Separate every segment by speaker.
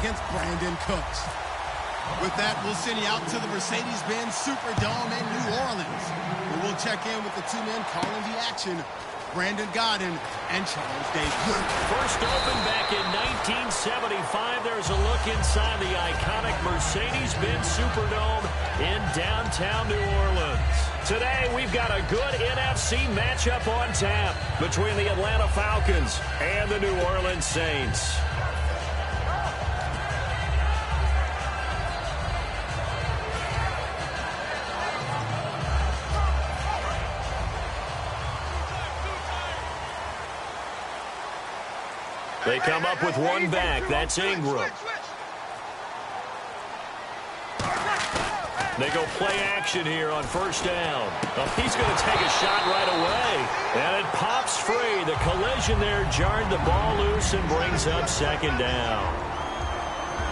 Speaker 1: against Brandon Cooks. With that, we'll send you out to the Mercedes-Benz Superdome in New Orleans, where we'll check in with the two men calling the action, Brandon Gaudin and Charles Davis.
Speaker 2: First opened back in 1975. There's a look inside the iconic Mercedes-Benz Superdome in downtown New Orleans. Today, we've got a good NFC matchup on tap between the Atlanta Falcons and the New Orleans Saints. They come up with one back. That's Ingram. They go play action here on first down. Oh, he's going to take a shot right away. And it pops free. The collision there jarred the ball loose and brings up second down.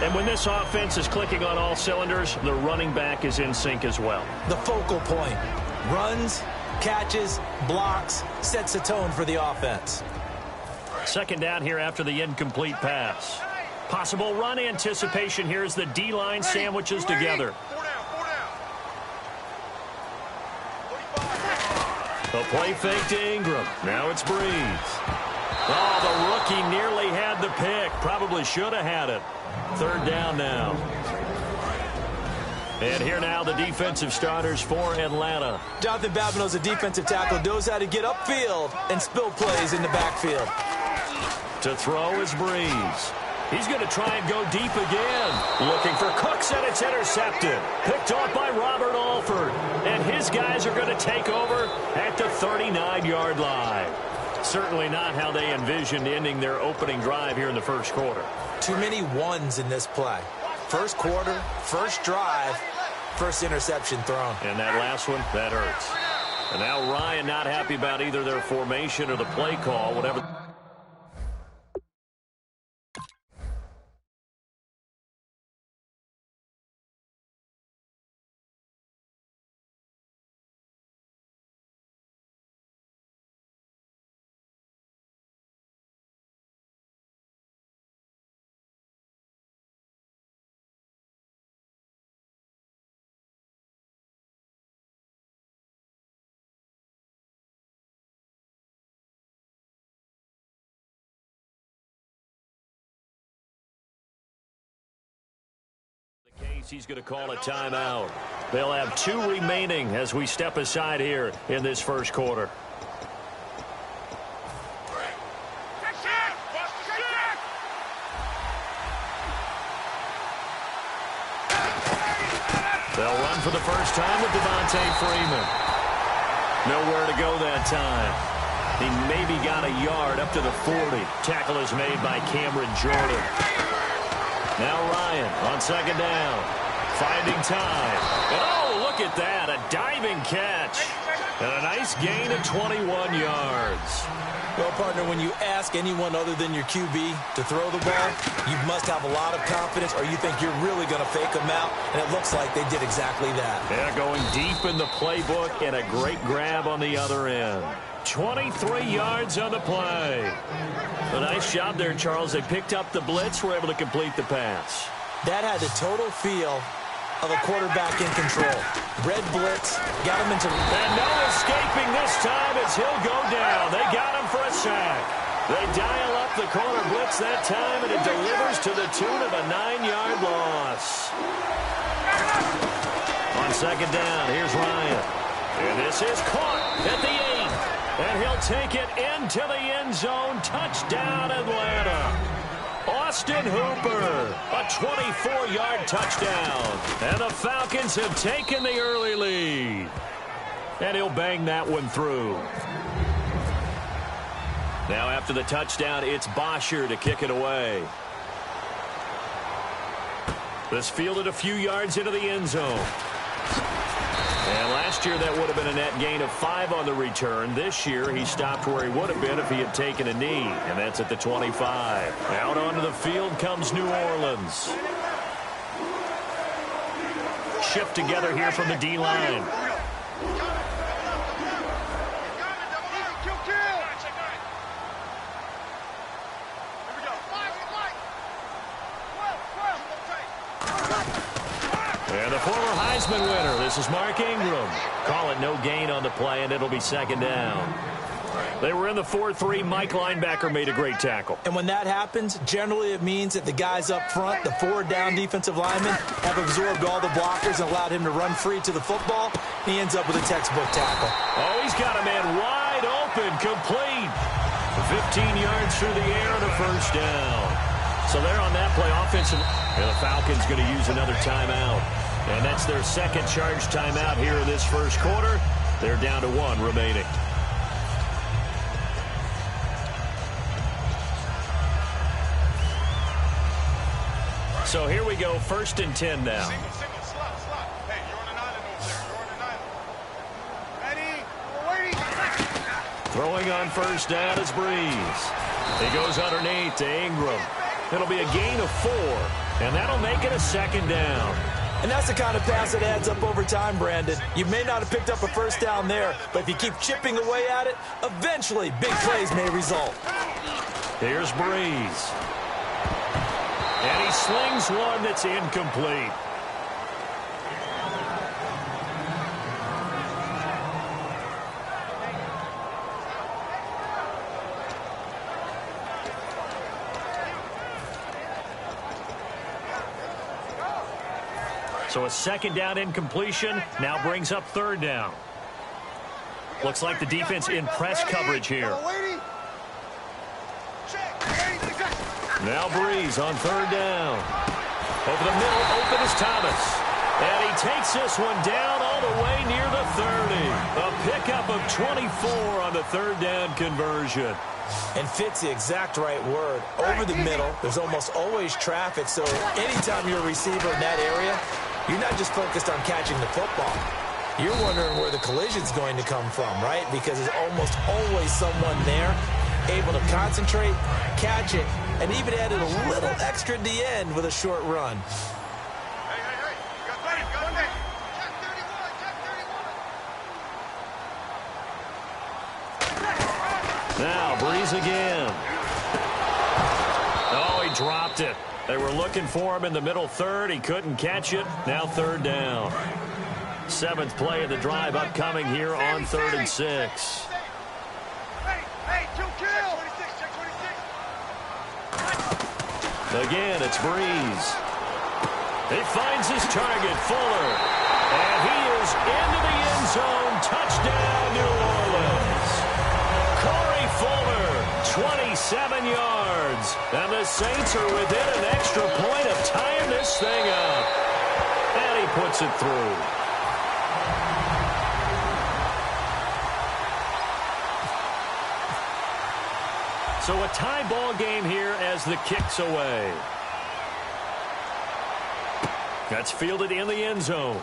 Speaker 2: And when this offense is clicking on all cylinders, the running back is in sync as well.
Speaker 3: The focal point. Runs, catches, blocks, sets the tone for the offense.
Speaker 2: Second down here after the incomplete pass. Possible run anticipation here as the D-line sandwiches together. The play fake to Ingram. Now it's Breeze. Oh, the rookie nearly had the pick. Probably should have had it. Third down now. And here now the defensive starters for Atlanta.
Speaker 3: Jonathan Babineaux's a defensive tackle, knows how to get upfield and spill plays in the backfield.
Speaker 2: To throw is Breeze. He's going to try and go deep again. Looking for Cooks, and it's intercepted. Picked off by Robert Alford. And his guys are going to take over at the 39-yard line. Certainly not how they envisioned ending their opening drive here in the first quarter.
Speaker 3: Too many ones in this play. First quarter, first drive, first interception thrown.
Speaker 2: And that last one, that hurts. And now Ryan not happy about either their formation or the play call, whatever. He's going to call a timeout. They'll have 2 remaining as we step aside here in this first quarter. They'll run for the first time with Devontae Freeman. Nowhere to go that time. He maybe got a yard up to the 40. Tackle is made by Cameron Jordan. Now Ryan on second down. Finding time. And oh, look at that. A diving catch. And a nice gain of 21 yards.
Speaker 3: Well, partner, when you ask anyone other than your QB to throw the ball, you must have a lot of confidence or you think you're really going to fake them out. And it looks like they did exactly that.
Speaker 2: Yeah, going deep in the playbook and a great grab on the other end. 23 yards on the play. A nice job there, Charles. They picked up the blitz, were able to complete the pass.
Speaker 3: That had the total feel of a quarterback in control. Red blitz, got him into...
Speaker 2: And no escaping this time as he'll go down. They got him for a sack. They dial up the corner blitz that time, and it delivers to the tune of a 9-yard loss. On second down, here's Ryan. And this is caught at the 8. And he'll take it into the end zone. Touchdown, Atlanta. Austin Hooper, a 24-yard touchdown. And the Falcons have taken the early lead. And he'll bang that one through. Now after the touchdown, it's Bosher to kick it away. This fielded a few yards into the end zone. And last year, that would have been a net gain of 5 on the return. This year, he stopped where he would have been if he had taken a knee, and that's at the 25. Out onto the field comes New Orleans. Shift together here from the D-line. And the former Heisman winner, this is Mark Ingram. Call it no gain on the play, and it'll be second down. They were in the 4-3. Mike linebacker made a great tackle.
Speaker 3: And when that happens, generally it means that the guys up front, the forward-down defensive linemen, have absorbed all the blockers and allowed him to run free to the football. He ends up with a textbook tackle.
Speaker 2: Oh, he's got a man wide open, complete. 15 yards through the air and a first down. So they're on that play offensive. And the Falcons going to use another timeout. And that's their second charge timeout here in this first quarter. They're down to 1 remaining. So here we go, 1st and 10 now.
Speaker 4: Single, slot. Hey, you're on an island over there. You're on an island. Ready? We're waiting.
Speaker 2: Throwing on first down is Breeze. He goes underneath to Ingram. It'll be a gain of 4, and that'll make it a second down.
Speaker 3: And that's the kind of pass that adds up over time, Brandon. You may not have picked up a first down there, but if you keep chipping away at it, eventually big plays may result.
Speaker 2: Here's Breeze. And he slings one that's incomplete. So a second down incompletion now brings up 3rd down. Looks like the defense in press coverage here. Now Breeze on 3rd down. Over the middle, open is Thomas. And he takes this one down all the way near the 30. A pickup of 24 on the 3rd down conversion.
Speaker 3: And fits the exact right word. Over the middle, there's almost always traffic, so anytime you're a receiver in that area, you're not just focused on catching the football. You're wondering where the collision's going to come from, right? Because there's almost always someone there able to concentrate, catch it, and even added a little extra at the end with a short run.
Speaker 4: Hey. Got 30. Check 31.
Speaker 2: Now Breeze again. Oh, he dropped it. They were looking for him in the middle 3rd. He couldn't catch it. Now 3rd down. 7th play of the drive upcoming here on 3rd and 6.
Speaker 4: Hey, 2 kills. Check 26.
Speaker 2: Again, it's Breeze. He finds his target, Fuller. And he is into the end zone. Touchdown, New Orleans. Corey Fuller, 27 yards. And the Saints are within an extra point of tying this thing up. And he puts it through. So a tie ball game here as the kick's away. That's fielded in the end zone.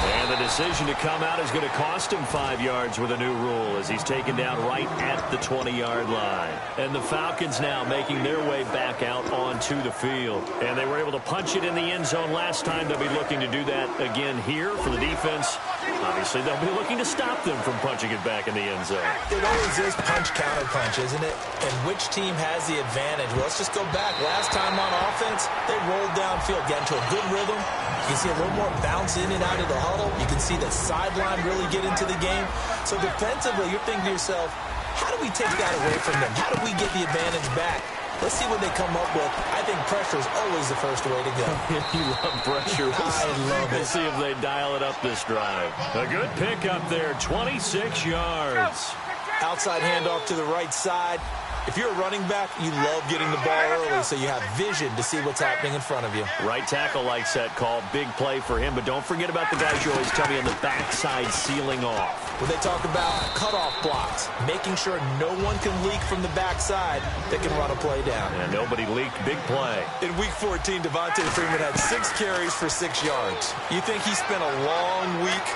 Speaker 2: And the decision to come out is going to cost him 5 yards with a new rule as he's taken down right at the 20-yard line. And the Falcons now making their way back out onto the field. And they were able to punch it in the end zone last time. They'll be looking to do that again here for the defense. Obviously, they'll be looking to stop them from punching it back in the end zone.
Speaker 3: It always is punch-counter-punch, isn't it? And which team has the advantage? Well, let's just go back. Last time on offense, they rolled downfield, got into a good rhythm. You can see a little more bounce in and out of the huddle. You can see the sideline really get into the game. So defensively, you're thinking to yourself, how do we take that away from them? How do we get the advantage back? Let's see what they come up with. I think pressure is always the first way to go.
Speaker 2: You love pressure.
Speaker 3: I love it.
Speaker 2: We'll see if they dial it up this drive. A good pickup there, 26 yards.
Speaker 3: Outside handoff to the right side. If you're a running back, you love getting the ball early so you have vision to see what's happening in front of you.
Speaker 2: Right tackle likes that call. Big play for him, but don't forget about the guys you always tell me on the backside sealing off.
Speaker 3: When they talk about cutoff blocks, making sure no one can leak from the backside that can run a play down.
Speaker 2: And nobody leaked. Big play.
Speaker 3: In Week 14, Devontae Freeman had 6 carries for 6 yards. You think he spent a long week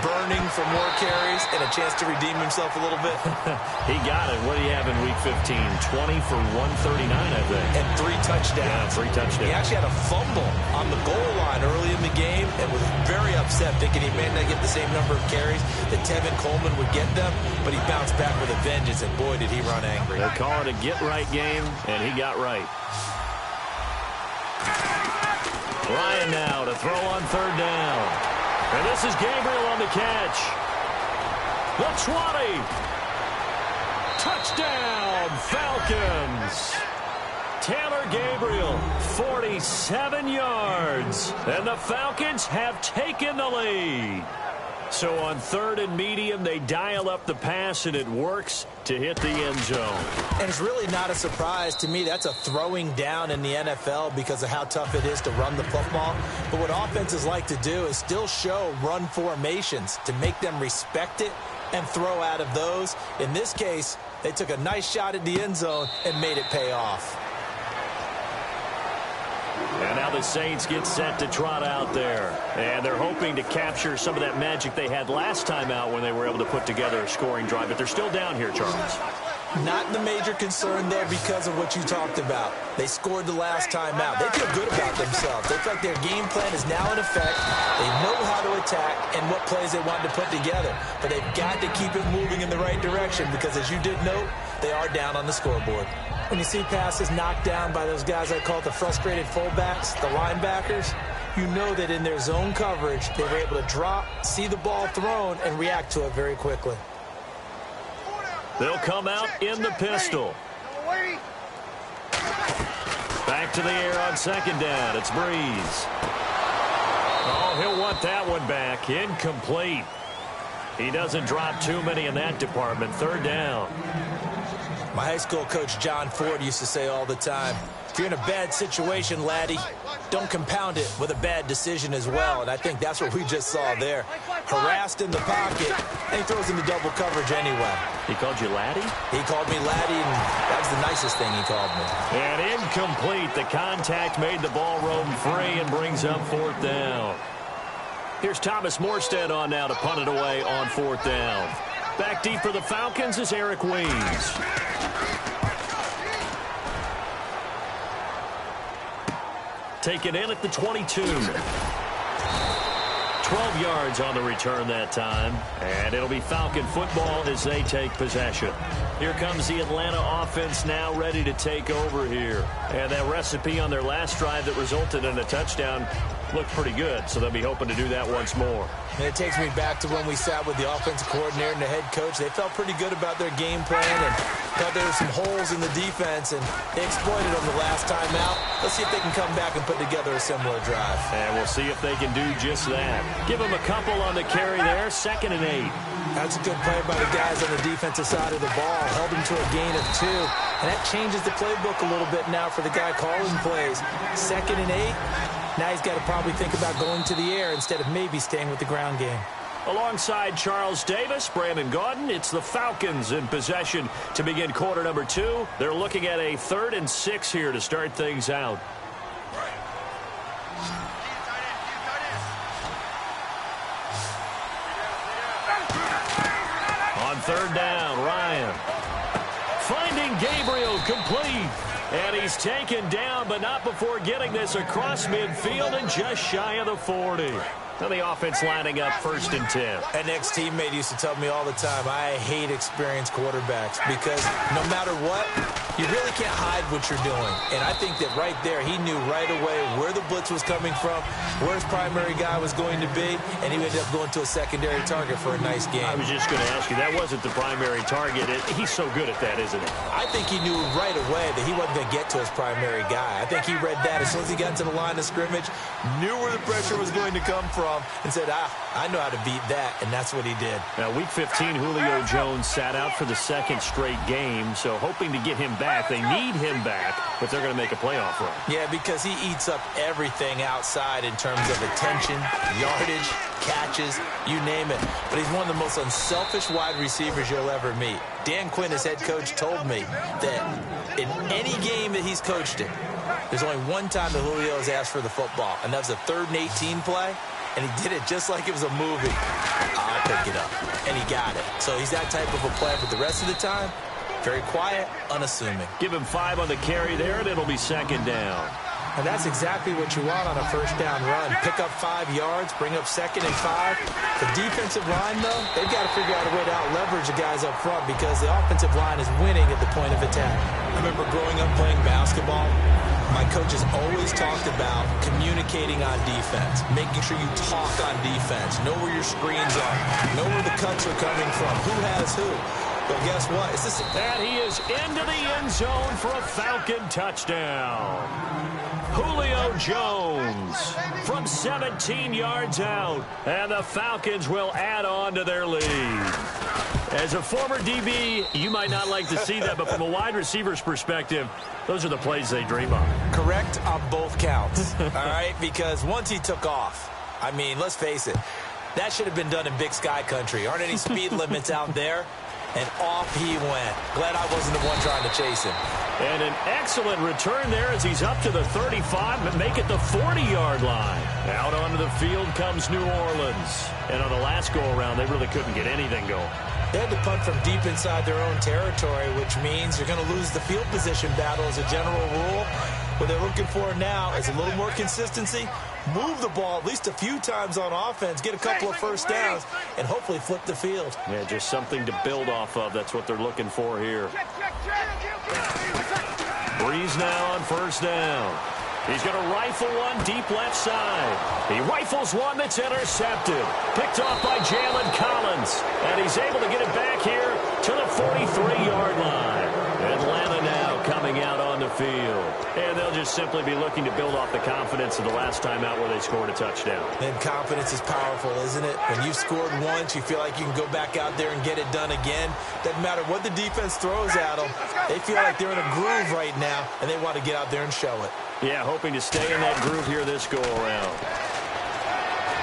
Speaker 3: burning for more carries and a chance to redeem himself a little bit?
Speaker 2: He got it. What do you have in Week 15? 20 for 139, I think.
Speaker 3: And 3 touchdowns.
Speaker 2: Yeah, 3 touchdowns.
Speaker 3: He actually had a fumble on the goal line early in the game and was very upset, thinking he may not get the same number of carries that Tevin Coleman would get them, but he bounced back with a vengeance, and boy, did he run angry.
Speaker 2: They call it a get-right game, and he got right. Ryan now to throw on third down. And this is Gabriel on the catch. The 20. Touchdown, Falcons. Taylor Gabriel, 47 yards. And the Falcons have taken the lead. So on third and medium, they dial up the pass, and it works to hit the end zone.
Speaker 3: And it's really not a surprise to me. That's a throwing down in the NFL because of how tough it is to run the football. But what offenses like to do is still show run formations to make them respect it and throw out of those. In this case, they took a nice shot at the end zone and made it pay off.
Speaker 2: And now the Saints get set to trot out there. And they're hoping to capture some of that magic they had last time out when they were able to put together a scoring drive. But they're still down here, Charles.
Speaker 3: Not the major concern there because of what you talked about. They scored the last time out. They feel good about themselves. They feel like their game plan is now in effect. They know how to attack and what plays they want to put together. But they've got to keep it moving in the right direction because, as you did note, they are down on the scoreboard. When you see passes knocked down by those guys I call the frustrated fullbacks, the linebackers, you know that in their zone coverage, they were able to drop, see the ball thrown, and react to it very quickly.
Speaker 2: They'll come out in the pistol. Back to the air on second down. It's Breeze. Oh, he'll want that one back. Incomplete. He doesn't drop too many in that department. Third down.
Speaker 3: My high school coach, John Ford, used to say all the time, if you're in a bad situation, laddie, don't compound it with a bad decision as well. And I think that's what we just saw there. Harassed in the pocket, and he throws into double coverage anyway.
Speaker 2: He called you laddie?
Speaker 3: He called me laddie, and that was the nicest thing he called me.
Speaker 2: And incomplete. The contact made the ball roam free and brings up fourth down. Here's Thomas Morstead on now to punt it away on fourth down. Back deep for the Falcons is Eric Weems. Taken in at the 22. 12 yards on the return that time. And it'll be Falcon football as they take possession. Here comes the Atlanta offense now ready to take over here. And that recipe on their last drive that resulted in a touchdown looked pretty good, so they'll be hoping to do that once more.
Speaker 3: And it takes me back to when we sat with the offensive coordinator and the head coach. They felt pretty good about their game plan and thought there were some holes in the defense, and they exploited them the last time out. Let's see if they can come back and put together a similar drive.
Speaker 2: And we'll see if they can do just that. Give them a couple on the carry there, 2nd and 8.
Speaker 3: That's a good play by the guys on the defensive side of the ball. Held them to a gain of 2. And that changes the playbook a little bit now for the guy calling plays. 2nd and 8. Now he's got to probably think about going to the air instead of maybe staying with the ground game.
Speaker 2: Alongside Charles Davis, Brandon Gaudin, it's the Falcons in possession to begin quarter number 2. They're looking at a 3rd and 6 here to start things out. On third down, Ryan. Finding Gabriel complete. And he's taken down, but not before getting this across midfield and just shy of the 40. Now the offense lining up 1st and 10.
Speaker 3: An ex-teammate used to tell me all the time, I hate experienced quarterbacks because no matter what, you really can't hide what you're doing. And I think that right there, he knew right away where the blitz was coming from, where his primary guy was going to be, and he ended up going to a secondary target for a nice game.
Speaker 2: I was just going to ask you, that wasn't the primary target. He's so good at that, isn't he?
Speaker 3: I think he knew right away that he wasn't going to get to his primary guy. I think he read that as soon as he got to the line of scrimmage, knew where the pressure was going to come from, and said, I know how to beat that, and that's what he did.
Speaker 2: Now, Week 15, Julio Jones sat out for the 2nd straight game, so hoping to get him back. They need him back, but they're going to make a playoff run.
Speaker 3: Yeah, because he eats up everything outside in terms of attention, yardage, catches, you name it. But he's one of the most unselfish wide receivers you'll ever meet. Dan Quinn, his head coach, told me that in any game that he's coached in, there's only one time that Julio has asked for the football, and that was a 3rd and 18 play. And he did it just like it was a movie. I'll pick it up. And he got it. So he's that type of a player. But the rest of the time, very quiet, unassuming.
Speaker 2: Give him 5 on the carry there, and it'll be 2nd down.
Speaker 3: And that's exactly what you want on a 1st down run. Pick up 5 yards, bring up 2nd and 5. The defensive line, though, they've got to figure out a way to out-leverage the guys up front because the offensive line is winning at the point of attack. I remember growing up playing basketball. My coaches always talked about communicating on defense, making sure you talk on defense, know where your screens are, know where the cuts are coming from, who has who. But guess what?
Speaker 2: And he is into the end zone for a Falcon touchdown. Julio Jones from 17 yards out, and the Falcons will add on to their lead. As a former DB, you might not like to see that, but from a wide receiver's perspective, those are the plays they dream of.
Speaker 3: Correct on both counts, all right? Because once he took off, I mean, let's face it, that should have been done in Big Sky country. Aren't any speed limits out there? And off he went. Glad I wasn't the one trying to chase him.
Speaker 2: And an excellent return there as he's up to the 35, but make it the 40-yard line. Out onto the field comes New Orleans. And on the last go-around, they really couldn't get anything going.
Speaker 3: They had to punt from deep inside their own territory, which means you're going to lose the field position battle as a general rule. What they're looking for now is a little more consistency, move the ball at least a few times on offense, get a couple of first downs, and hopefully flip the field.
Speaker 2: Yeah, just something to build off of. That's what they're looking for here. Breeze now on first down. He's going to rifle one deep left side. He rifles one that's intercepted. Picked off by Jalen Collins. And he's able to get it back here to the 43-yard line. Atlanta now coming out on the field. And they'll just simply be looking to build off the confidence of the last time out where they scored a touchdown.
Speaker 3: And confidence is powerful, isn't it? When you've scored once, you feel like you can go back out there and get it done again. Doesn't matter what the defense throws at them. They feel like they're in a groove right now, and they want to get out there and show it.
Speaker 2: Yeah, hoping to stay in that groove here this go-around.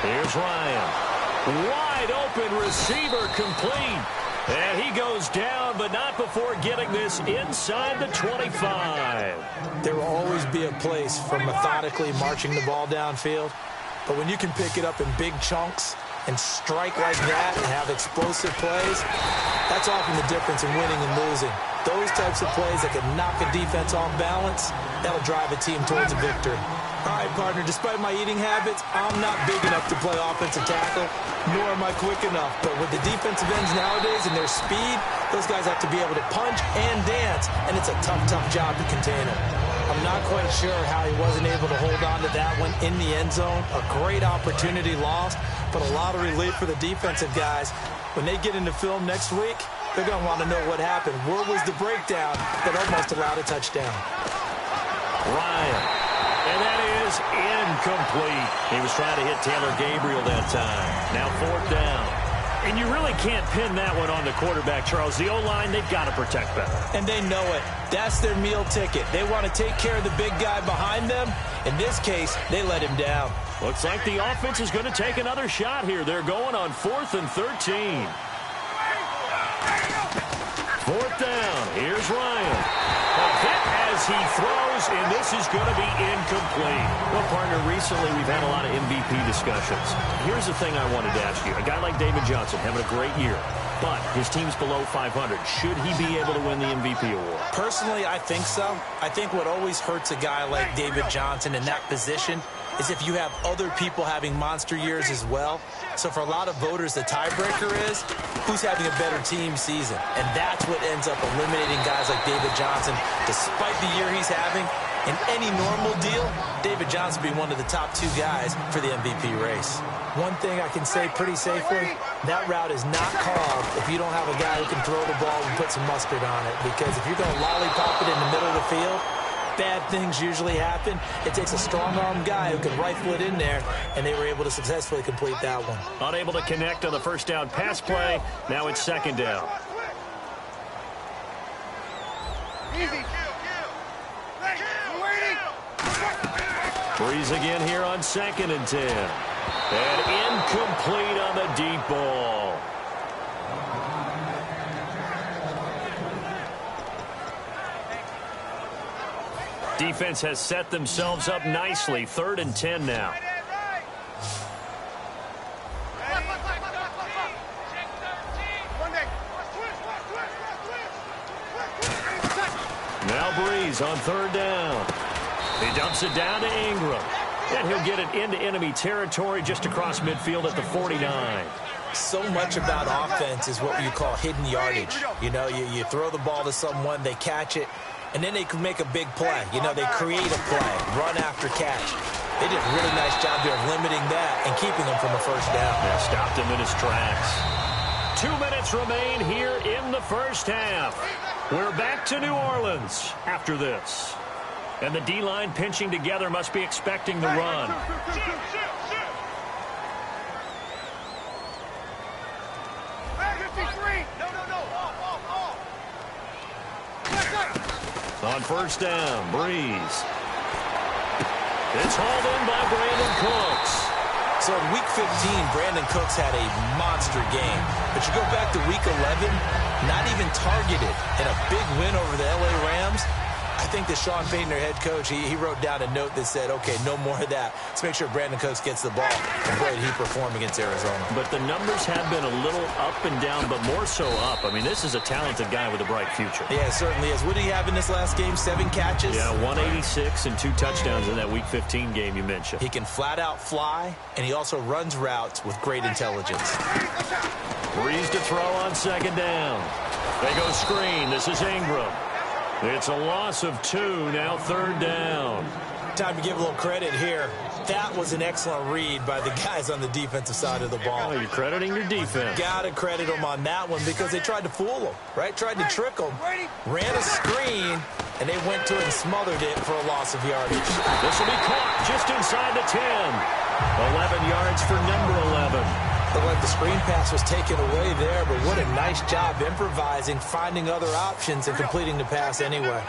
Speaker 2: Here's Ryan. Wide open receiver complete. And he goes down, but not before getting this inside the 25.
Speaker 3: There will always be a place for methodically marching the ball downfield. But when you can pick it up in big chunks and strike like that and have explosive plays, that's often the difference in winning and losing. Those types of plays that can knock a defense off balance, that'll drive a team towards a victory. All right, partner, despite my eating habits, I'm not big enough to play offensive tackle, nor am I quick enough. But with the defensive ends nowadays and their speed, those guys have to be able to punch and dance, and it's a tough, tough job to contain them. I'm not quite sure how he wasn't able to hold on to that one in the end zone. A great opportunity lost, but a lot of relief for the defensive guys. When they get into film next week, they're going to want to know what happened. Where was the breakdown that almost allowed a touchdown?
Speaker 2: Ryan. And that is incomplete. He was trying to hit Taylor Gabriel that time. Now fourth down. And you really can't pin that one on the quarterback, Charles. The O-line, they've got to protect better.
Speaker 3: And they know it. That's their meal ticket. They want to take care of the big guy behind them. In this case, they let him down.
Speaker 2: Looks like the offense is going to take another shot here. They're going on 4th and 13. Fourth down. Here's Ryan. A hit as he throws, and this is going to be incomplete. Well, partner, recently we've had a lot of MVP discussions. Here's the thing I wanted to ask you. A guy like David Johnson having a great year, but his team's below 500. Should he be able to win the MVP award?
Speaker 3: Personally, I think so. I think what always hurts a guy like David Johnson in that position is if you have other people having monster years as well. So for a lot of voters, the tiebreaker is who's having a better team season. And that's what ends up eliminating guys like David Johnson. Despite the year he's having, in any normal deal, David Johnson would be one of the top 2 guys for the MVP race. One thing I can say pretty safely, that route is not called if you don't have a guy who can throw the ball and put some mustard on it. Because if you're going to lollipop it in the middle of the field, bad things usually happen. It takes a strong-arm guy who can rifle it in there, and they were able to successfully complete that one.
Speaker 2: Unable to connect on the first down pass play. Now it's second down.
Speaker 4: Easy.
Speaker 2: Breeze again here on 2nd and 10. And incomplete on the deep ball. Defense has set themselves up nicely. 3rd and 10 now. Now Breeze on 3rd down. He dumps it down to Ingram. And he'll get it into enemy territory just across midfield at the 49.
Speaker 3: So much about offense is what you call hidden yardage. You know, you throw the ball to someone, they catch it, and then they could make a big play. You know, they create a play, run after catch. They did a really nice job there of limiting that and keeping him from a first down.
Speaker 2: Yeah, stopped him in his tracks. 2 minutes remain here in the first half. We're back to New Orleans after this. And the D-line pinching together must be expecting the run. On first down, Breeze. It's hauled in by Brandon Cooks.
Speaker 3: So in Week 15, Brandon Cooks had a monster game. But you go back to Week 11, not even targeted in a big win over the L.A. Rams. I think that Sean Payton, their head coach, he wrote down a note that said, okay, no more of that. Let's make sure Brandon Cooks gets the ball. And boy, did he perform against Arizona.
Speaker 2: But the numbers have been a little up and down, but more so up. I mean, this is a talented guy with a bright future.
Speaker 3: Yeah, it certainly is. What did he have in this last game? 7 catches?
Speaker 2: Yeah, 186 and 2 touchdowns in that Week 15 game you mentioned.
Speaker 3: He can flat out fly, and he also runs routes with great intelligence.
Speaker 2: Breeze to throw on second down. They go screen. This is Ingram. It's a loss of 2, now third down.
Speaker 3: Time to give a little credit here. That was an excellent read by the guys on the defensive side of the ball.
Speaker 2: Oh, you're crediting your defense.
Speaker 3: Got to credit them on that one because they tried to fool them, right? Tried to trick them. Ran a screen, and they went to it and smothered it for a loss of yardage.
Speaker 2: This will be caught just inside the 10. 11 yards for number 11.
Speaker 3: Looked like the screen pass was taken away there, but what a nice job improvising, finding other options, and completing the pass anyway.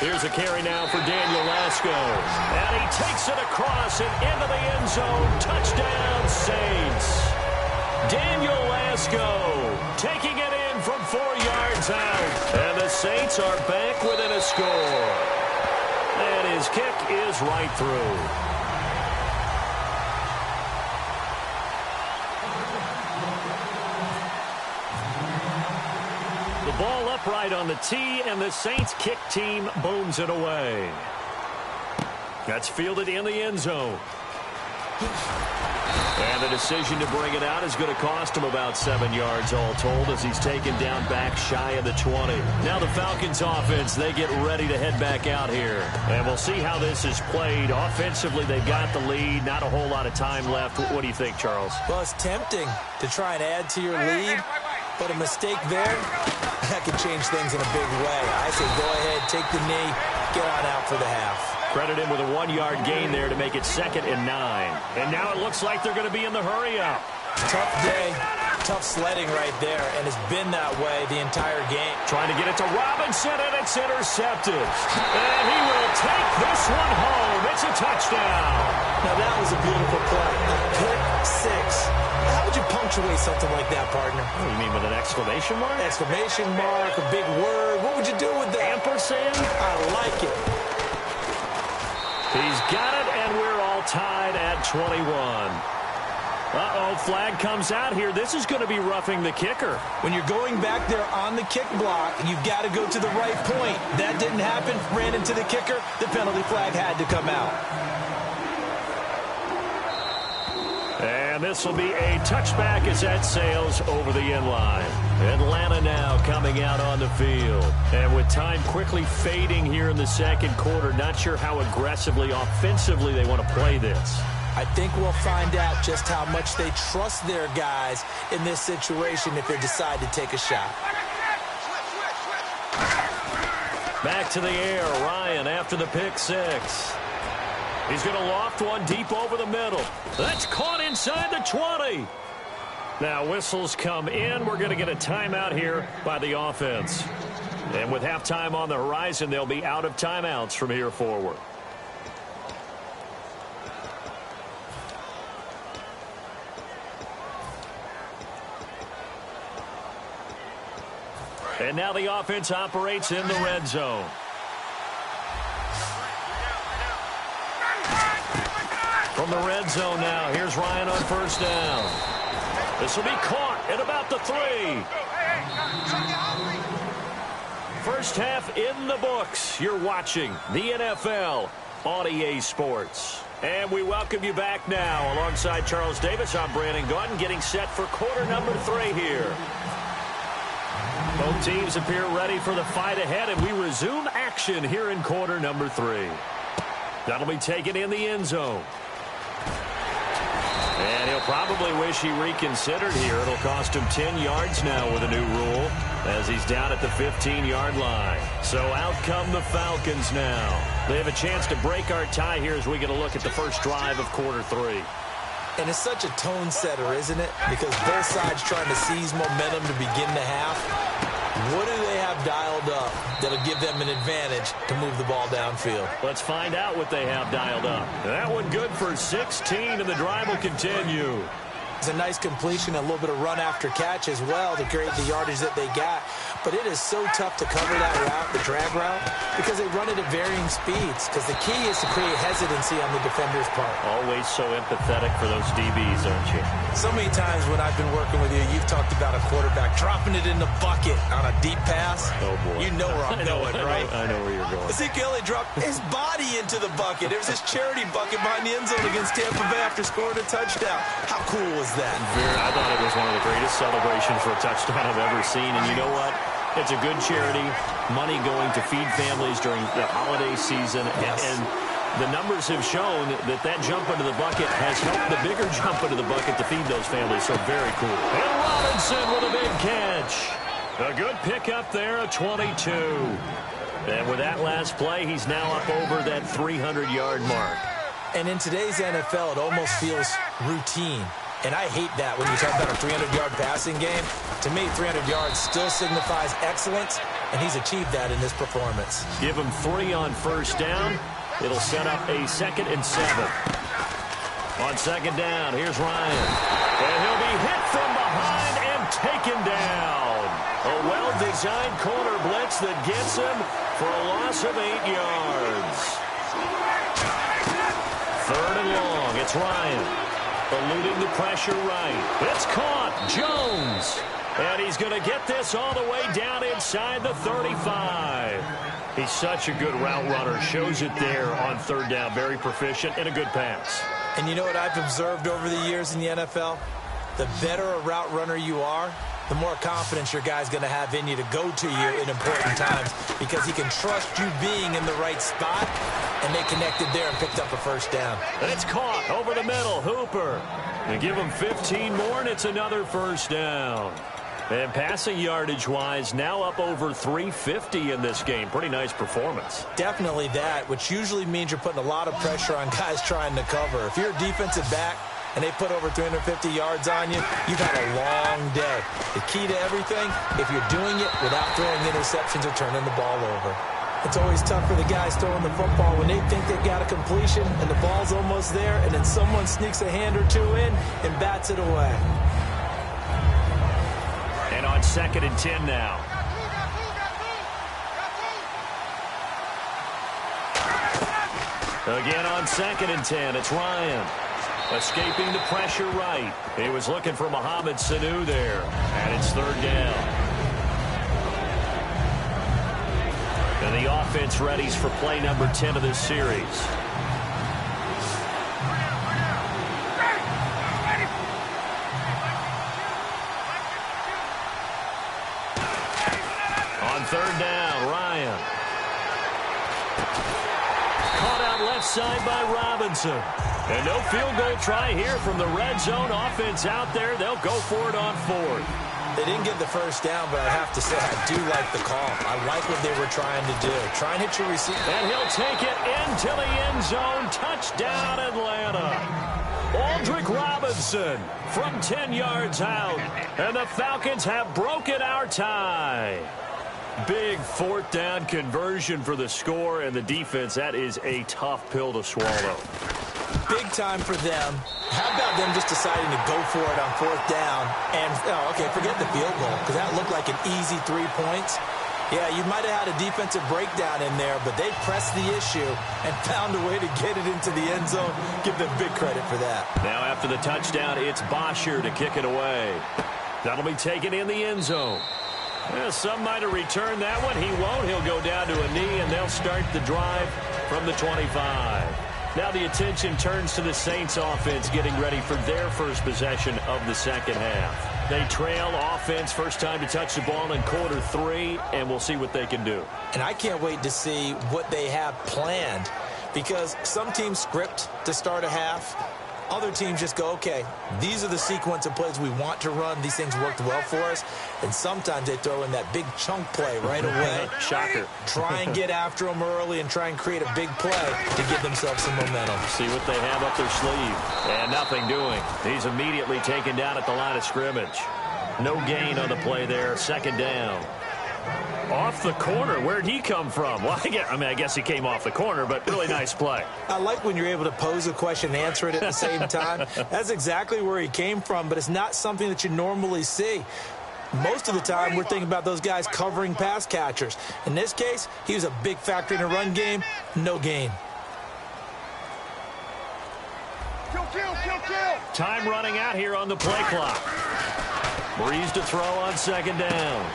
Speaker 2: Here's a carry now for Daniel Lasco. And he takes it across and into the end zone. Touchdown, Saints. Daniel Lasco taking it in from 4 yards out. And the Saints are back within a score. And his kick is right through. The ball upright on the tee, and the Saints kick team booms it away. That's fielded in the end zone. And the decision to bring it out is going to cost him about 7 yards all told as he's taken down back shy of the 20. Now the Falcons offense, they get ready to head back out here. And we'll see how this is played. Offensively, they've got the lead. Not a whole lot of time left. What do you think, Charles?
Speaker 3: Well, it's tempting to try and add to your lead, but a mistake there, that could change things in a big way. I say go ahead, take the knee, get on out for the half.
Speaker 2: Credit him with a 1-yard gain there to make it 2nd and 9. And now it looks like they're going to be in the hurry-up.
Speaker 3: Tough day, tough sledding right there, and it's been that way the entire game.
Speaker 2: Trying to get it to Robinson, and it's intercepted. And he will take this one home. It's a touchdown.
Speaker 3: Now that was a beautiful play. Pick 6. How would you punctuate something like that, partner?
Speaker 2: What do you mean, with an exclamation mark?
Speaker 3: Exclamation mark, a big word. What would you do with that?
Speaker 2: Ampersand?
Speaker 3: I like it.
Speaker 2: He's got it, and we're all tied at 21. Uh-oh, flag comes out here. This is going to be roughing the kicker.
Speaker 3: When you're going back there on the kick block, you've got to go to the right point. That didn't happen. Ran into the kicker. The penalty flag had to come out.
Speaker 2: And this will be a touchback as that sails over the end line. Atlanta now coming out on the field. And with time quickly fading here in the second quarter, not sure how aggressively, offensively they want to play this.
Speaker 3: I think we'll find out just how much they trust their guys in this situation if they decide to take a shot.
Speaker 2: Back to the air, Ryan after the pick 6. He's going to loft one deep over the middle. That's caught inside the 20. Now whistles come in. We're going to get a timeout here by the offense. And with halftime on the horizon, they'll be out of timeouts from here forward. And now the offense operates in the red zone. From the red zone now, here's Ryan on first down. This will be caught at about the 3. First half in the books. You're watching the NFL on EA Sports. And we welcome you back now. Alongside Charles Davis, I'm Brandon Gaudin, getting set for quarter number 3 here. Both teams appear ready for the fight ahead, and we resume action here in quarter number 3. That'll be taken in the end zone. And he'll probably wish he reconsidered here. It'll cost him 10 yards now with a new rule as he's down at the 15-yard line. So out come the Falcons now. They have a chance to break our tie here as we get a look at the first drive of quarter 3.
Speaker 3: And it's such a tone setter, isn't it? Because both sides trying to seize momentum to begin the half. What do they have dialed up that'll give them an advantage to move the ball downfield?
Speaker 2: Let's find out what they have dialed up. That one good for 16, and the drive will continue.
Speaker 3: It's a nice completion, a little bit of run after catch as well to create the yardage that they got. But it is so tough to cover that route, the drag route, because they run it at varying speeds. Because the key is to create hesitancy on the defender's part.
Speaker 2: Always so empathetic for those DBs, aren't you?
Speaker 3: So many times when I've been working with you, you've talked about a quarterback dropping it in the bucket on a deep pass.
Speaker 2: Oh, boy.
Speaker 3: You know where I'm going, right?
Speaker 2: I know where you're going.
Speaker 3: Ezekiel dropped his body into the bucket. It was his charity bucket behind the end zone against Tampa Bay after scoring a touchdown. How cool was that?
Speaker 2: I thought it was one of the greatest celebrations for a touchdown I've ever seen. And you know what? It's a good charity. Money going to feed families during the holiday season.
Speaker 3: Yes.
Speaker 2: And the numbers have shown that jump into the bucket has helped the bigger jump into the bucket to feed those families. So very cool. And Robinson with a big catch. A good pickup there, a 22. And with that last play, he's now up over that 300-yard mark.
Speaker 3: And in today's NFL, it almost feels routine. And I hate that when you talk about a 300-yard passing game. To me, 300 yards still signifies excellence, and he's achieved that in this performance.
Speaker 2: Give him 3 on first down. It'll set up a 2nd and 7. On 2nd down, here's Ryan. And he'll be hit from behind and taken down. A well-designed corner blitz that gets him for a loss of 8 yards. 3rd and long, it's Ryan. Eluding the pressure right. It's caught. Jones. And he's going to get this all the way down inside the 35. He's such a good route runner. Shows it there on 3rd down. Very proficient and a good pass.
Speaker 3: And you know what I've observed over the years in the NFL? The better a route runner you are, the more confidence your guy's going to have in you to go to you in important times because he can trust you being in the right spot, and they connected there and picked up a first down.
Speaker 2: And it's caught over the middle. Hooper. They give him 15 more, and it's another first down. And passing yardage-wise, now up over 350 in this game. Pretty nice performance.
Speaker 3: Definitely that, which usually means you're putting a lot of pressure on guys trying to cover. If you're a defensive back, and they put over 350 yards on you, you've had a long day. The key to everything, if you're doing it without throwing interceptions or turning the ball over. It's always tough for the guys throwing the football when they think they've got a completion and the ball's almost there, and then someone sneaks a hand or two in and bats it away.
Speaker 2: And on 2nd and 10 now. Again on 2nd and 10, it's Ryan. Escaping the pressure right. He was looking for Mohamed Sanu there. And it's 3rd down. And the offense readies for play number 10 of this series. On 3rd down, Ryan. Caught out left side by Robinson. And no field goal try here from the red zone. Offense out there. They'll go for it on 4th.
Speaker 3: They didn't get the first down, but I have to say I do like the call. I like what they were trying to do. Try and hit your receiver.
Speaker 2: And he'll take it into the end zone. Touchdown, Atlanta. Aldrick Robinson from 10 yards out. And the Falcons have broken our tie. Big 4th down conversion for the score, and the defense, that is a tough pill to swallow.
Speaker 3: Big time for them. How about them just deciding to go for it on 4th down? And, okay, forget the field goal, because that looked like an easy 3 points. Yeah, you might have had a defensive breakdown in there, but they pressed the issue and found a way to get it into the end zone. Give them big credit for that.
Speaker 2: Now after the touchdown, it's Bosher to kick it away. That'll be taken in the end zone. Well, some might have returned that one. He won't. He'll go down to a knee, and they'll start the drive from the 25. Now the attention turns to the Saints offense getting ready for their first possession of the second half. They trail offense, first time to touch the ball in quarter 3, and we'll see what they can do.
Speaker 3: And I can't wait to see what they have planned, because some teams script to start a half. Other teams just go, okay, these are the sequence of plays we want to run. These things worked well for us. And sometimes they throw in that big chunk play right away.
Speaker 2: Shocker.
Speaker 3: Try and get after them early and try and create a big play to give themselves some momentum.
Speaker 2: See what they have up their sleeve. And nothing doing. He's immediately taken down at the line of scrimmage. No gain on the play there. Second down. Off the corner. Where'd he come from? Well, I guess he came off the corner, but really nice play.
Speaker 3: I like when you're able to pose a question and answer it at the same time. That's exactly where he came from, but it's not something that you normally see. Most of the time, we're thinking about those guys covering pass catchers. In this case, he was a big factor in the run game. No gain.
Speaker 4: Kill.
Speaker 2: Time running out here on the play clock. Breeze to throw on second down.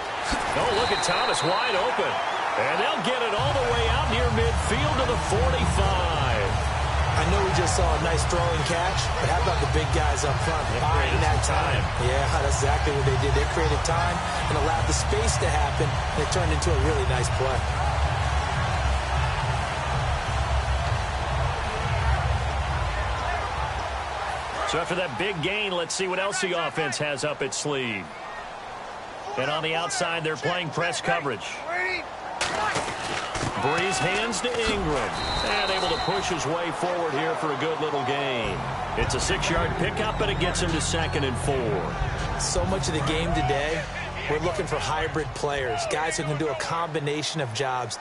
Speaker 2: Oh, look at Thomas wide open. And they'll get it all the way out near midfield to the 45.
Speaker 3: I know we just saw a nice throwing catch, but how about the big guys up front buying that time? Yeah, that's exactly what they did. They created time and allowed the space to happen, and it turned into a really nice play.
Speaker 2: So after that big gain, let's see what else the offense has up its sleeve. And on the outside, they're playing press coverage. Breeze hands to Ingram. And able to push his way forward here for a good little gain. It's a 6-yard pickup, and it gets him to 2nd and 4.
Speaker 3: So much of the game today, we're looking for hybrid players, guys who can do a combination of jobs.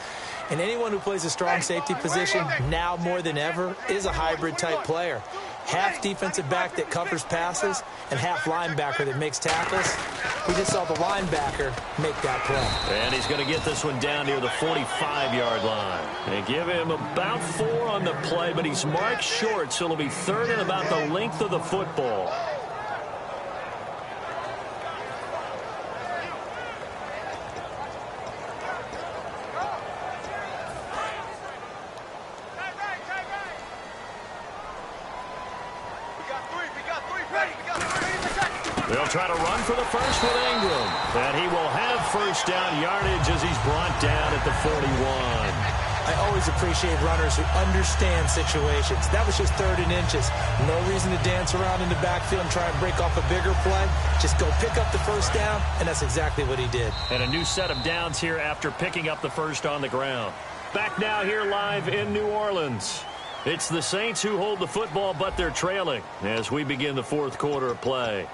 Speaker 3: And anyone who plays a strong safety position, now more than ever, is a hybrid-type player. Half defensive back that covers passes and half linebacker that makes tackles. We just saw the linebacker make that play.
Speaker 2: And he's going to get this one down near the 45-yard line. They give him about 4 on the play, but he's marked short, so it'll be 3rd and about the length of the football. They'll try to run for the first with Ingram. And he will have first down yardage as he's brought down at the 41.
Speaker 3: I always appreciate runners who understand situations. That was just 3rd and inches. No reason to dance around in the backfield and try and break off a bigger play. Just go pick up the first down, and that's exactly what he did.
Speaker 2: And a new set of downs here after picking up the first on the ground. Back now here live in New Orleans. It's the Saints who hold the football, but they're trailing as we begin the 4th quarter of play.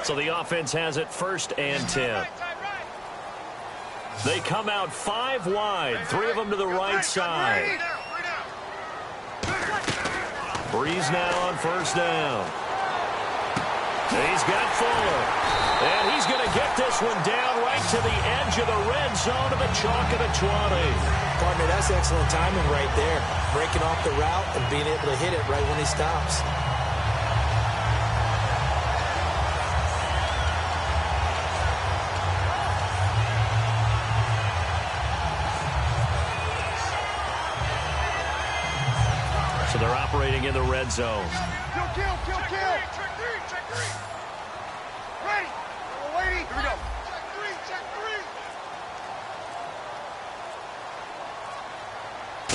Speaker 2: So the offense has it 1st and 10. They come out 5 wide, 3 of them to the right side. Breeze now on 1st down. He's got Fuller. And he's going to get this one down right to the edge of the red zone of the chalk of the 20.
Speaker 3: Partner, that's excellent timing right there. Breaking off the route and being able to hit it right when he stops.
Speaker 2: So they're operating in the red zone.
Speaker 4: Kill. Check three. Ready. We're waiting. Here we go. Check three.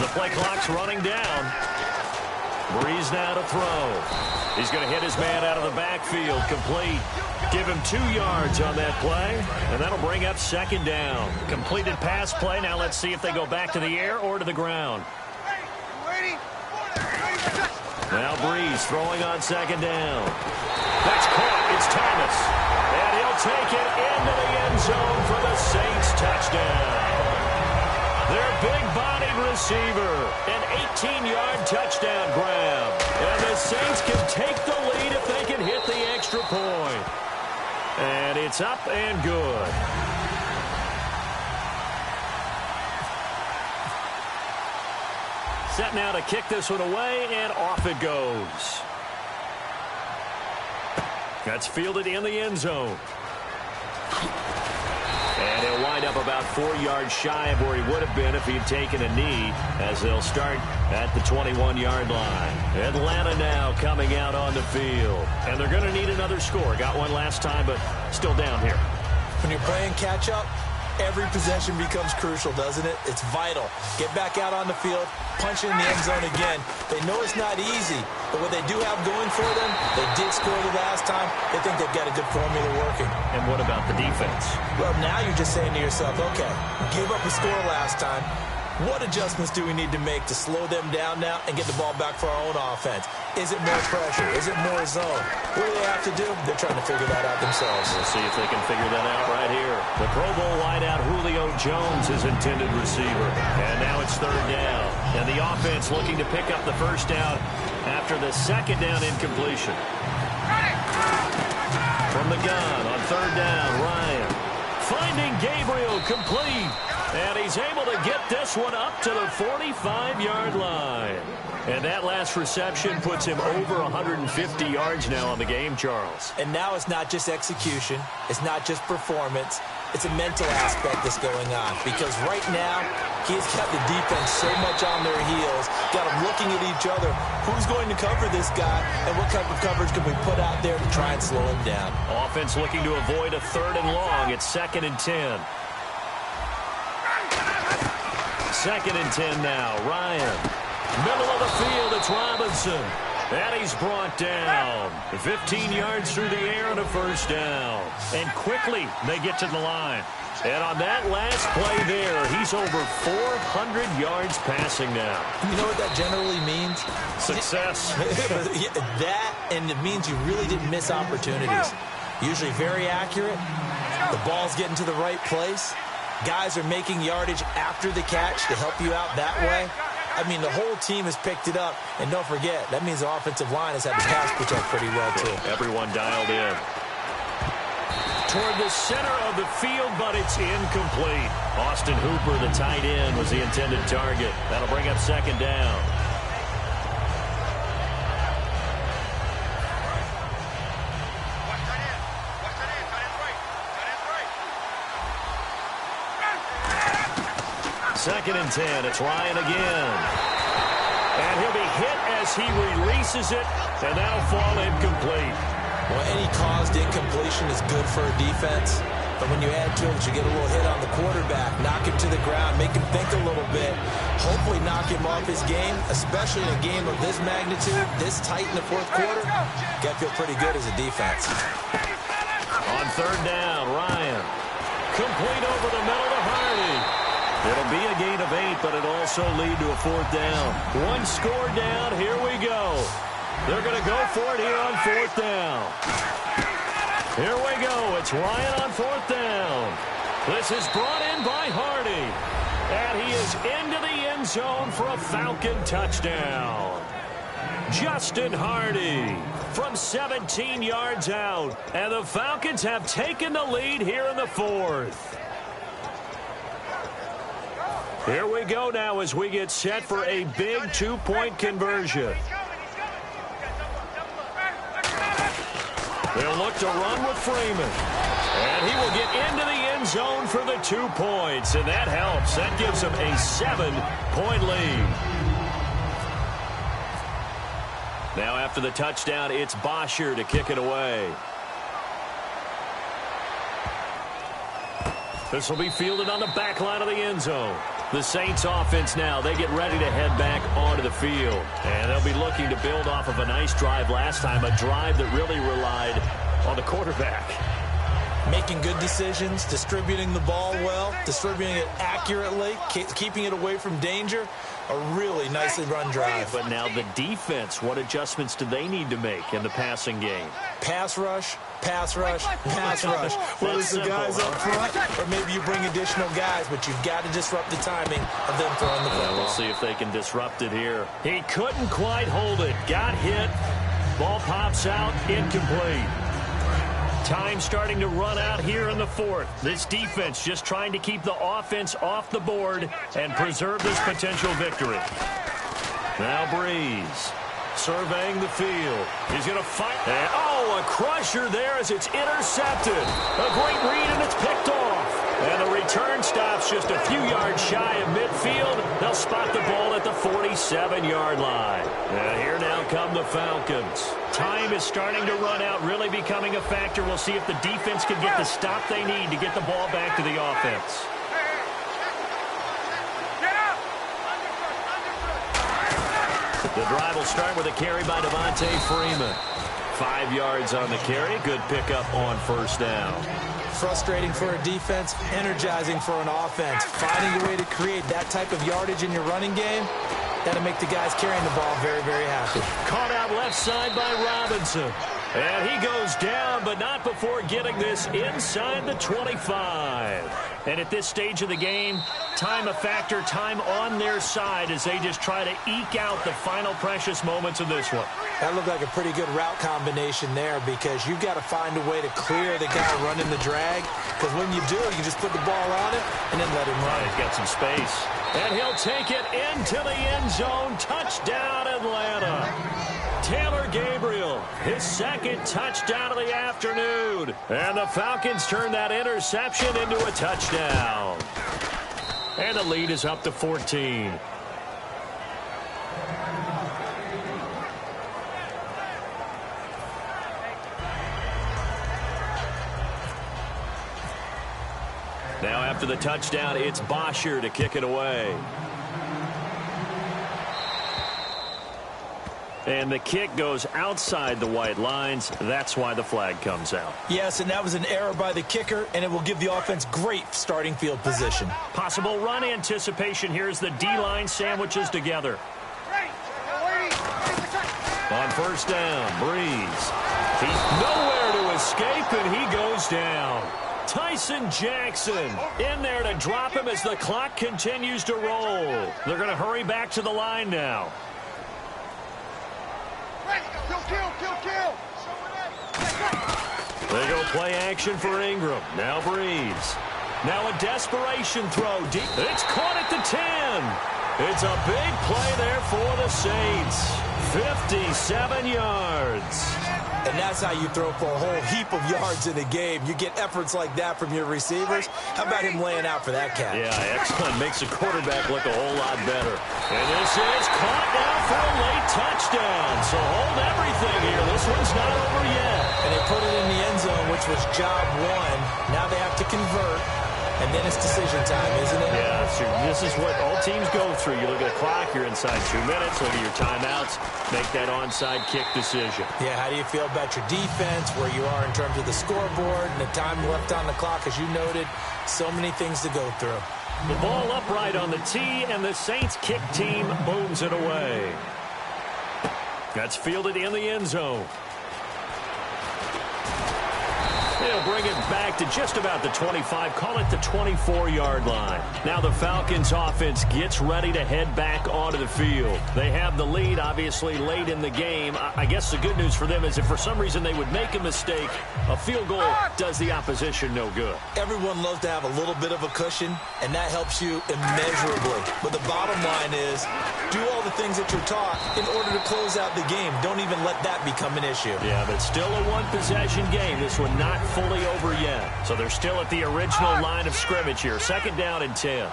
Speaker 2: The play clock's running down. Breeze now to throw. He's going to hit his man out of the backfield. Complete. Give him 2 yards on that play, and that'll bring up 2nd down. Completed pass play. Now let's see if they go back to the air or to the ground. Now Breeze throwing on 2nd down. That's caught. It's Thomas. And he'll take it into the end zone for the Saints touchdown. Their big-bodied receiver. An 18-yard touchdown grab. And the Saints can take the lead if they can hit the extra point. And it's up and good. Set now to kick this one away, and off it goes. That's fielded in the end zone. And he'll wind up about 4 yards shy of where he would have been if he had taken a knee, as they'll start at the 21-yard line. Atlanta now coming out on the field. And they're going to need another score. Got one last time, but still down here.
Speaker 3: When you're playing catch-up, every possession becomes crucial, doesn't it? It's vital. Get back out on the field, punch in the end zone again. They know it's not easy, but what they do have going for them, they did score the last time. They think they've got a good formula working.
Speaker 2: And what about the defense?
Speaker 3: Well, now you're just saying to yourself, okay, give up a score last time. What adjustments do we need to make to slow them down now and get the ball back for our own offense? Is it more pressure? Is it more zone? What do they have to do? They're trying to figure that out themselves.
Speaker 2: We'll see if they can figure that out right here. The Pro Bowl wideout Julio Jones is intended receiver. And now it's third down. And the offense looking to pick up the first down after the second down incompletion. From the gun on third down, Ryan. Finding Gabriel complete. And he's able to get this one up to the 45-yard line. And that last reception puts him over 150 yards now on the game, Charles.
Speaker 3: And now it's not just execution. It's not just performance. It's a mental aspect that's going on. Because right now, he's got the defense so much on their heels, got them looking at each other. Who's going to cover this guy, and what type of coverage can we put out there to try and slow him down?
Speaker 2: Offense looking to avoid a 3rd and long. It's 2nd and 10. 2nd and 10 now. Ryan. Middle of the field, it's Robinson. And he's brought down. 15 yards through the air and a first down. And quickly they get to the line. And on that last play there, he's over 400 yards passing now.
Speaker 3: You know what that generally means?
Speaker 2: Success.
Speaker 3: That, and it means you really didn't miss opportunities. Usually very accurate. The ball's getting to the right place. Guys are making yardage after the catch to help you out that way. I mean, the whole team has picked it up. And don't forget, that means the offensive line has had to pass protect pretty well, too.
Speaker 2: Everyone dialed in. Toward the center of the field, but it's incomplete. Austin Hooper, the tight end, was the intended target. That'll bring up 2nd down. Second and 10. It's Ryan again. And he'll be hit as he releases it, and that'll fall incomplete.
Speaker 3: Well, any caused incompletion is good for a defense. But when you add to it, you get a little hit on the quarterback, knock him to the ground, make him think a little bit, hopefully knock him off his game, especially in a game of this magnitude, this tight in the 4th quarter. Got to feel pretty good as a defense.
Speaker 2: On 3rd down, Ryan. Complete over the middle to Hardy. It'll be a gain of 8, but it'll also lead to a 4th down. One score down. Here we go. They're going to go for it here on 4th down. Here we go. It's Ryan on 4th down. This is brought in by Hardy. And he is into the end zone for a Falcon touchdown. Justin Hardy from 17 yards out. And the Falcons have taken the lead here in the 4th. Here we go now as we get set for a big 2-point conversion. They'll look to run with Freeman. And he will get into the end zone for the 2 points. And that helps. That gives him a 7-point lead. Now after the touchdown, it's Bosher to kick it away. This will be fielded on the back line of the end zone. The Saints offense now, they get ready to head back onto the field. And they'll be looking to build off of a nice drive last time, a drive that really relied on the quarterback.
Speaker 3: Making good decisions, distributing the ball well, distributing it accurately, keeping it away from danger. A really nicely run drive.
Speaker 2: But now the defense, what adjustments do they need to make in the passing game?
Speaker 3: Pass rush, pass rush, pass rush. Whether it's the guys up front, or maybe you bring additional guys, but you've got to disrupt the timing of them throwing the football.
Speaker 2: We'll see if they can disrupt it here. He couldn't quite hold it. Got hit. Ball pops out, incomplete. Time starting to run out here in the 4th. This defense just trying to keep the offense off the board and preserve this potential victory. Now Breeze. Surveying the field. He's going to fight. And, oh, a crusher there as it's intercepted. A great read, and it's picked off. And the return stops just a few yards shy of midfield. They'll spot the ball at the 47-yard line. And here now come the Falcons. Time is starting to run out, really becoming a factor. We'll see if the defense can get the stop they need to get the ball back to the offense. The drive will start with a carry by Devontae Freeman. 5 yards on the carry. Good pickup on first down.
Speaker 3: Frustrating for a defense, energizing for an offense. Finding a way to create that type of yardage in your running game, that'll make the guys carrying the ball very, very happy.
Speaker 2: Caught out left side by Robinson. And he goes down, but not before getting this inside the 25. And at this stage of the game, time a factor, time on their side as they just try to eke out the final precious moments of this one.
Speaker 3: That looked like a pretty good route combination there because you've got to find a way to clear the guy running the drag. Because when you do, you just put the ball on him and then let him run.
Speaker 2: He's got some space. And he'll take it into the end zone. Touchdown, Atlanta. Taylor Gabriel, his second touchdown of the afternoon. And the Falcons turn that interception into a touchdown. And the lead is up to 14. Now after the touchdown, it's Bosher to kick it away. And the kick goes outside the white lines. That's why the flag comes out.
Speaker 3: Yes, and that was an error by the kicker, and it will give the offense great starting field position.
Speaker 2: Possible run anticipation. Here's the D-line sandwiches together. On first down, Breeze. He's nowhere to escape, and he goes down. Tyson Jackson in there to drop him as the clock continues to roll. They're going to hurry back to the line now. They go play action for Ingram. Now Breeze. Now a desperation throw deep. It's caught at the 10. It's a big play there for the Saints. 57 yards.
Speaker 3: And that's how you throw for a whole heap of yards in a game. You get efforts like that from your receivers. How about him laying out for that catch?
Speaker 2: Yeah, excellent. Makes the quarterback look a whole lot better. And this is caught now for a late touchdown. So hold everything here. This one's not over yet.
Speaker 3: And they put it in the end zone, which was job one. Now they have to convert. And then it's decision time, isn't it?
Speaker 2: Yeah, so this is what all teams go through. You look at the clock, you're inside 2 minutes, look at your timeouts, make that onside kick decision.
Speaker 3: Yeah, how do you feel about your defense, where you are in terms of the scoreboard, and the time left on the clock, as you noted, so many things to go through.
Speaker 2: The ball upright on the tee, and the Saints kick team booms it away. That's fielded in the end zone. They'll bring it back to just about the 25, call it the 24-yard line. Now the Falcons offense gets ready to head back onto the field. They have the lead, obviously, late in the game. I guess the good news for them is if for some reason they would make a mistake, a field goal does the opposition no good.
Speaker 3: Everyone loves to have a little bit of a cushion, and that helps you immeasurably. But the bottom line is, do all the things that you're taught in order to close out the game. Don't even let that become an issue.
Speaker 2: Yeah, but still a one-possession game. This one not fully over yet. So they're still at the original line of scrimmage here. Second down and 10.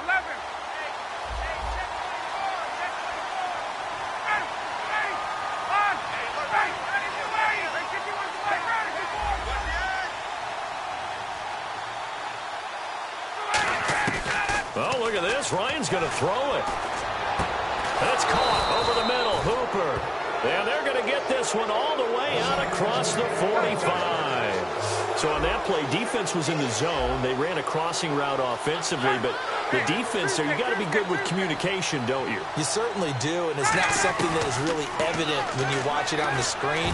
Speaker 2: Oh, look at this. Ryan's going to throw it. That's caught over the middle. Hooper. And they're going to get this one all the way out across the 45. So on that play, defense was in the zone. They ran a crossing route offensively, but the defense there, you got to be good with communication, don't you?
Speaker 3: You certainly do, and it's not something that is really evident when you watch it on the screen.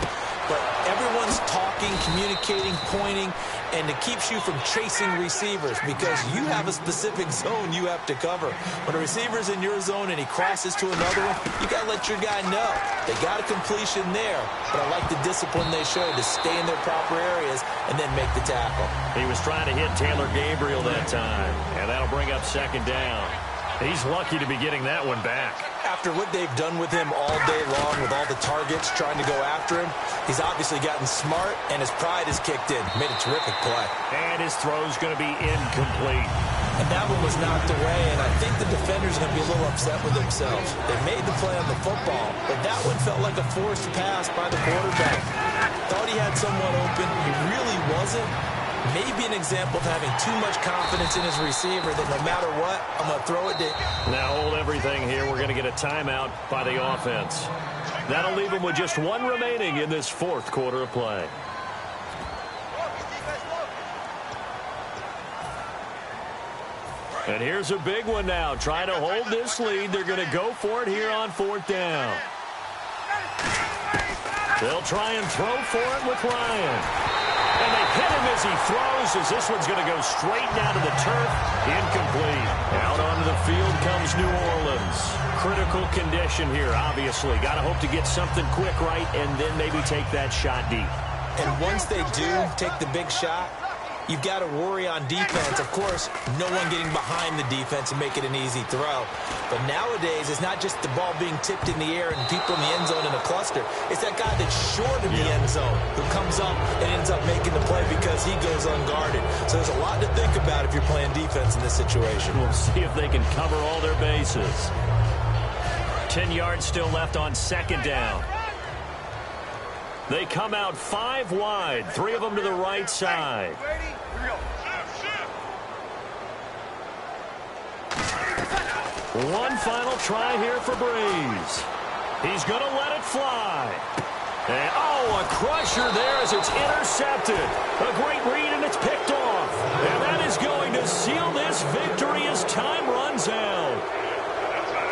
Speaker 3: But everyone's talking, communicating, pointing, and it keeps you from chasing receivers because you have a specific zone you have to cover. When a receiver's in your zone and he crosses to another one, you got to let your guy know. They got a completion there, but I like the discipline they showed to stay in their proper areas and then make the tackle.
Speaker 2: He was trying to hit Taylor Gabriel that time, and that'll bring up second down. He's lucky to be getting that one back.
Speaker 3: after what they've done with him all day long, with all the targets trying to go after him, he's obviously gotten smart, and his pride has kicked in. Made a terrific play.
Speaker 2: And his throw's going to be incomplete.
Speaker 3: And that one was knocked away, and I think the defender's going to be a little upset with themselves. They made the play on the football, but that one felt like a forced pass by the quarterback. Thought he had someone open. He really wasn't. Maybe an example of having too much confidence in his receiver that no matter what, I'm going to throw it to.
Speaker 2: Now hold everything here. We're going to get a timeout by the offense. That'll leave them with just one remaining in this fourth quarter of play. And here's a big one now. Trying to hold this lead. They're going to go for it here on fourth down. They'll try and throw for it with Ryan. And they hit him as he throws, as this one's going to go straight down to the turf. Incomplete. Out onto the field comes New Orleans. Critical condition here, obviously. Got to hope to get something quick right and then maybe take that shot deep.
Speaker 3: And once they do take the big shot, you've got to worry on defense. Of course, no one getting behind the defense and make it an easy throw. But nowadays, it's not just the ball being tipped in the air and people in the end zone in a cluster. It's that guy that's short of the end zone who comes up and ends up making the play because he goes unguarded. So there's a lot to think about if you're playing defense in this situation.
Speaker 2: We'll see if they can cover all their bases. 10 yards still left on second down. They come out 5 wide, 3 of them to the right side. One final try here for Breeze. He's going to let it fly. And, a crusher there as it's intercepted. A great read, and it's picked off. And that is going to seal this victory as time runs out.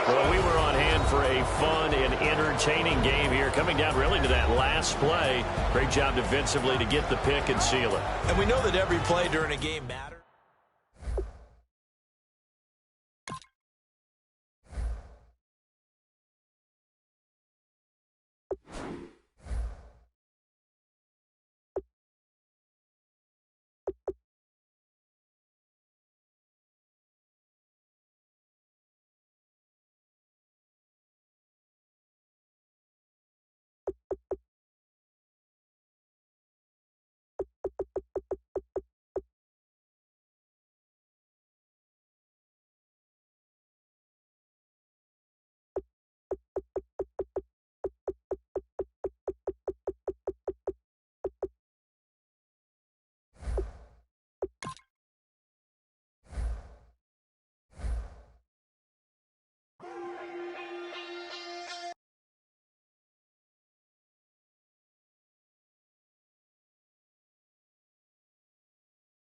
Speaker 2: Well, we were on hand for a fun and entertaining game here, coming down really to that last play. Great job defensively to get the pick and seal it.
Speaker 3: And we know that every play during a game matters.